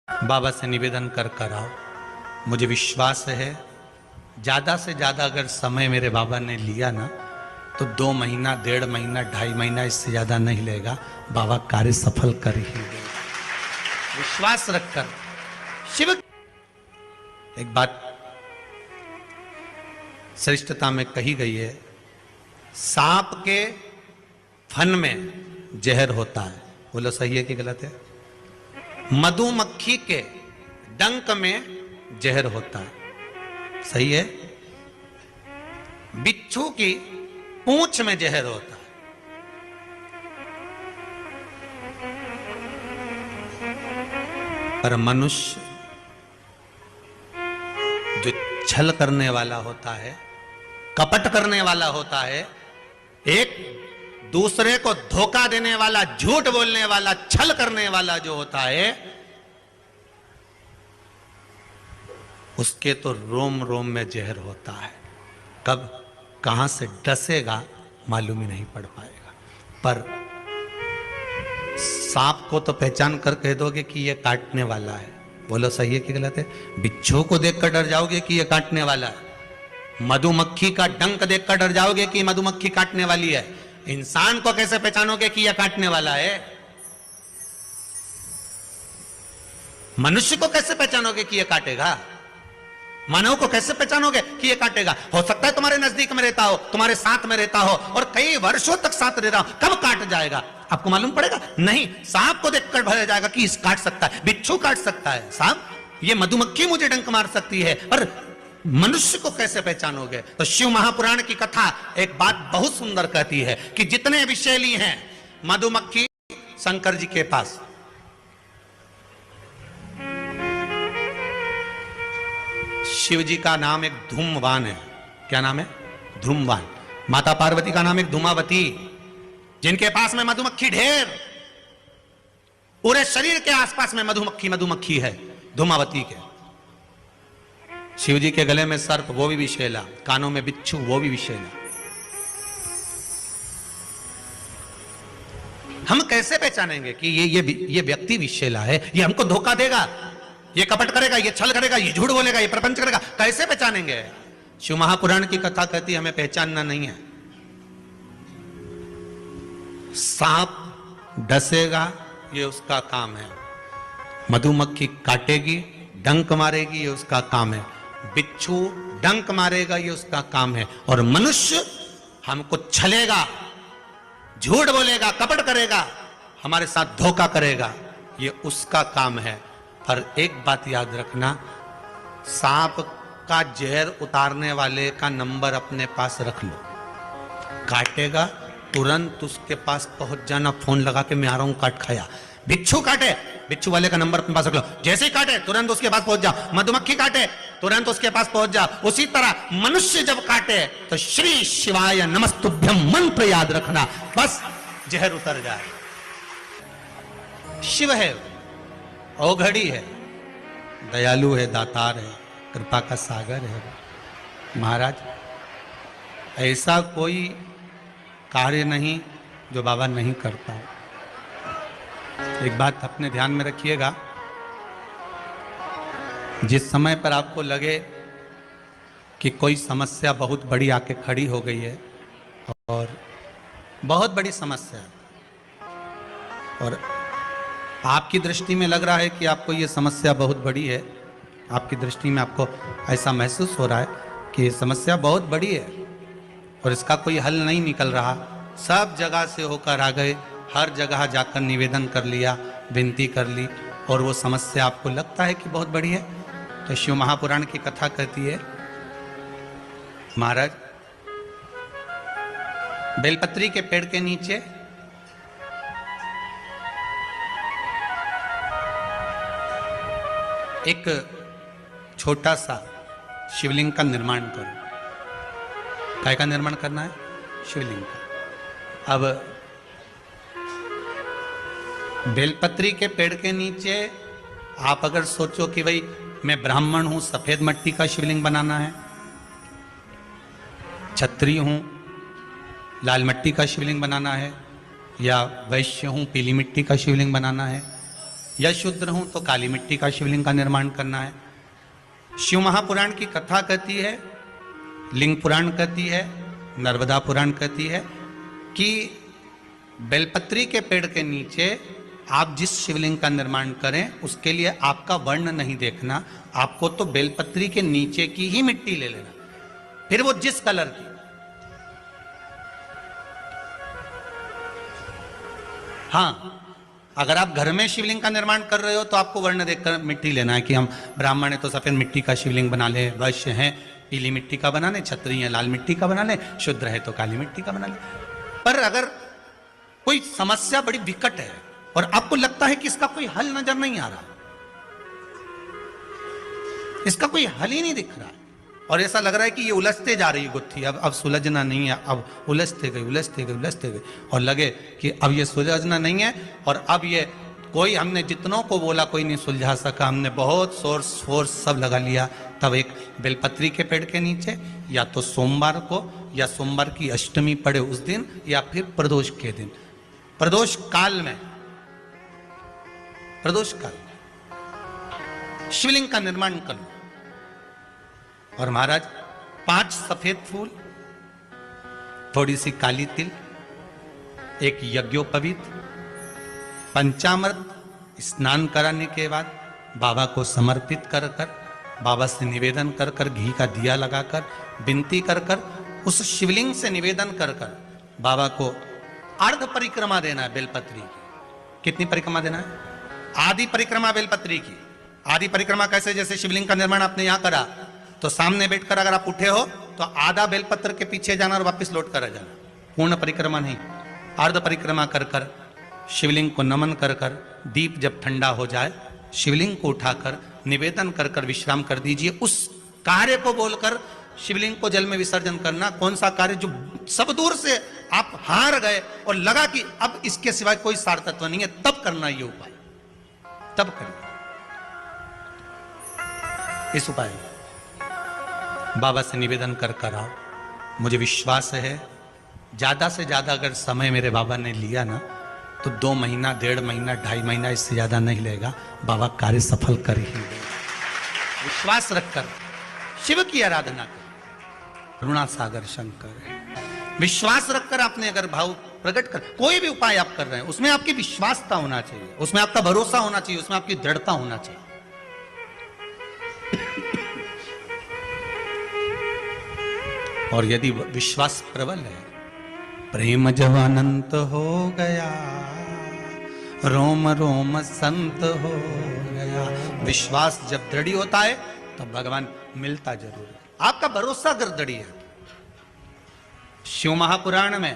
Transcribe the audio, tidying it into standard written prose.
बाबा से निवेदन कर कर आओ। मुझे विश्वास है ज़्यादा से ज़्यादा अगर समय मेरे बाबा ने लिया ना तो 2 महीना, 1.5 महीना, 2.5 महीना, इससे ज़्यादा नहीं लेगा। बाबा कार्य सफल कर ही देगा। विश्वास रखकर शिव। एक बात श्रेष्ठता में कही गई है, सांप के फन में जहर होता है। बोलो सही है कि गलत है? मधुमक्खी के डंक में जहर होता है। सही है? बिच्छू की पूंछ में जहर होता है। पर मनुष्य जो छल करने वाला होता है, कपट करने वाला होता है, एक दूसरे को धोखा देने वाला, झूठ बोलने वाला, छल करने वाला जो होता है, उसके तो रोम रोम में जहर होता है। कब कहां से डसेगा मालूम ही नहीं पड़ पाएगा। पर सांप को तो पहचान कर कह दोगे कि यह काटने वाला है। बोलो सही है कि गलत है? बिच्छू को देखकर डर जाओगे कि यह काटने वाला है। मधुमक्खी का डंक देखकर डर जाओगे कि मधुमक्खी काटने वाली है। इंसान को कैसे पहचानोगे कि यह काटने वाला है? मनुष्य को कैसे पहचानोगे कि यह काटेगा? मानव को कैसे पहचानोगे कि यह काटेगा? हो सकता है तुम्हारे नजदीक में रहता हो, तुम्हारे साथ में रहता हो और कई वर्षों तक साथ रह रहा हो, कब काट जाएगा आपको मालूम पड़ेगा? नहीं, सांप को देखकर भर जाएगा कि इस काट सकता है, बिच्छू काट सकता है, सांप, ये मधुमक्खी मुझे डंक मार सकती है, पर मनुष्य को कैसे पहचानोगे? तो शिव महापुराण की कथा एक बात बहुत सुंदर कहती है कि जितने विषैली हैं मधुमक्खी शंकर जी के पास, शिव जी का नाम एक धूमवान है। क्या नाम है? धूमवान। माता पार्वती का नाम एक धूमावती, जिनके पास में मधुमक्खी ढेर, पूरे शरीर के आसपास में मधुमक्खी है धूमावती के। शिव जी के गले में सर्प, वो भी विषैला, कानों में बिच्छू, वो भी विषैला। हम कैसे पहचानेंगे कि ये व्यक्ति विषैला है, ये हमको धोखा देगा, ये कपट करेगा, ये छल करेगा, ये झूठ बोलेगा, ये प्रपंच करेगा? कैसे पहचानेंगे? शिव महापुराण की कथा कहती है हमें पहचानना नहीं है। सांप डसेगा, ये उसका काम है। मधुमक्खी काटेगी, डंक मारेगी, ये उसका काम है। बिच्छू डंक मारेगा, ये उसका काम है। और मनुष्य हमको छलेगा, झूठ बोलेगा, कपट करेगा, हमारे साथ धोखा करेगा, ये उसका काम है। पर एक बात याद रखना, सांप का जहर उतारने वाले का नंबर अपने पास रख लो। काटेगा तुरंत उसके पास पहुंच जाना, फोन लगा के मैं आ रहा हूं, काट खाया। बिच्छू काटे, बिच्छू वाले का नंबर अपने पास रख लो, जैसे ही काटे तुरंत उसके पास पहुंच जाओ। मधुमक्खी काटे तुरंत उसके पास पहुंच जाओ। उसी तरह मनुष्य जब काटे तो श्री शिवाय नमस्तुभ्यम मंत्र याद रखना, बस जहर उतर जाए। शिव है, औघड़ी है, दयालु है, दातार है, कृपा का सागर है। महाराज, ऐसा कोई कार्य नहीं जो बाबा नहीं करता। एक बात अपने ध्यान में रखिएगा, जिस समय पर आपको लगे कि कोई समस्या बहुत बड़ी आके खड़ी हो गई है, और बहुत बड़ी समस्या, और आपकी दृष्टि में लग रहा है कि आपको ये समस्या बहुत बड़ी है, आपकी दृष्टि में आपको ऐसा महसूस हो रहा है कि ये समस्या बहुत बड़ी है और इसका कोई हल नहीं निकल रहा, सब जगह से होकर आ गए, हर जगह जाकर निवेदन कर लिया, विनती कर ली, और वो समस्या आपको लगता है कि बहुत बड़ी है, तो शिव महापुराण की कथा कहती है, महाराज बेलपत्री के पेड़ के नीचे एक छोटा सा शिवलिंग का निर्माण करो। काय का निर्माण करना है? शिवलिंग का। अब बेलपत्री के पेड़ के नीचे आप अगर सोचो कि भाई मैं ब्राह्मण हूं, सफेद मिट्टी का शिवलिंग बनाना है, क्षत्रिय हूं, लाल मिट्टी का शिवलिंग बनाना है, या वैश्य हूं, पीली मिट्टी का शिवलिंग बनाना है, या शूद्र हूं तो काली मिट्टी का शिवलिंग का निर्माण करना है। शिव महापुराण की कथा कहती है, लिंग पुराण कहती है, नर्मदा पुराण कहती है कि बेलपत्री के पेड़ के नीचे आप जिस शिवलिंग का निर्माण करें उसके लिए आपका वर्ण नहीं देखना, आपको तो बेलपत्री के नीचे की ही मिट्टी ले लेना, फिर वो जिस कलर की। हाँ, अगर आप घर में शिवलिंग का निर्माण कर रहे हो तो आपको वर्ण देखकर मिट्टी लेना है कि हम ब्राह्मण है तो सफेद मिट्टी का शिवलिंग बना ले, वैश्य है पीली मिट्टी का बना ले, क्षत्रिय है लाल मिट्टी का बना ले, शूद्र है तो काली मिट्टी का बना ले। पर अगर कोई समस्या बड़ी विकट है और आपको लगता है कि इसका कोई हल नजर नहीं आ रहा, इसका कोई हल ही नहीं दिख रहा और ऐसा लग रहा है कि ये उलझते जा रही गुत्थी, अब सुलझना नहीं है, अब उलझते गए और लगे कि अब ये सुलझना नहीं है और अब ये कोई, हमने जितनों को बोला कोई नहीं सुलझा सका, हमने बहुत फोर्स सब लगा लिया, तब एक बेलपत्री के पेड़ के नीचे या तो सोमवार को या सोमवार की अष्टमी पड़े उस दिन या फिर प्रदोष के दिन, प्रदोष काल में शिवलिंग का निर्माण करो। और महाराज 5 सफेद फूल, थोड़ी सी काली तिल, एक यज्ञोपवीत, पंचामृत स्नान कराने के बाद बाबा को समर्पित कर कर, बाबा से निवेदन कर कर, घी का दिया लगाकर विनती कर कर, उस शिवलिंग से निवेदन कर कर बाबा को अर्ध परिक्रमा देना है बेलपत्री की। कितनी परिक्रमा देना है? आधी परिक्रमा बेलपत्री की। आधी परिक्रमा कैसे? जैसे शिवलिंग का निर्माण आपने यहां करा तो सामने बैठकर अगर आप उठे हो तो आधा बेलपत्र के पीछे जाना और वापस लौट कर आ जाना, पूर्ण परिक्रमा नहीं, अर्ध परिक्रमा कर कर शिवलिंग को नमन कर कर, दीप जब ठंडा हो जाए शिवलिंग को उठाकर निवेदन कर कर विश्राम कर दीजिए। उस कार्य को बोलकर शिवलिंग को जल में विसर्जन करना। कौन सा कार्य? जो सब दूर से आप हार गए और लगा कि अब इसके सिवाय कोई सार्थत्व नहीं है, तब करना ये उपाय, तब करना इस उपाय। बाबा से निवेदन कर कर आओ। मुझे विश्वास है ज्यादा से ज्यादा अगर समय मेरे बाबा ने लिया ना तो 2 महीना, 1.5 महीना, 2.5 महीना, इससे ज्यादा नहीं लेगा। बाबा कार्य सफल कर ही देगा। विश्वास रखकर शिव की आराधना कर, करुणा सागर शंकर। विश्वास रखकर आपने अगर भाव प्रकट कर, कोई भी उपाय आप कर रहे हैं उसमें आपकी विश्वासता होना चाहिए, उसमें आपका भरोसा होना चाहिए, उसमें आपकी दृढ़ता होना चाहिए। और यदि विश्वास प्रबल है, प्रेम जब अनंत हो गया, रोम रोम संत हो गया। विश्वास जब दृढ़ होता है तब भगवान मिलता जरूर है। आपका भरोसा अगर दृढ़ है, शिव महापुराण में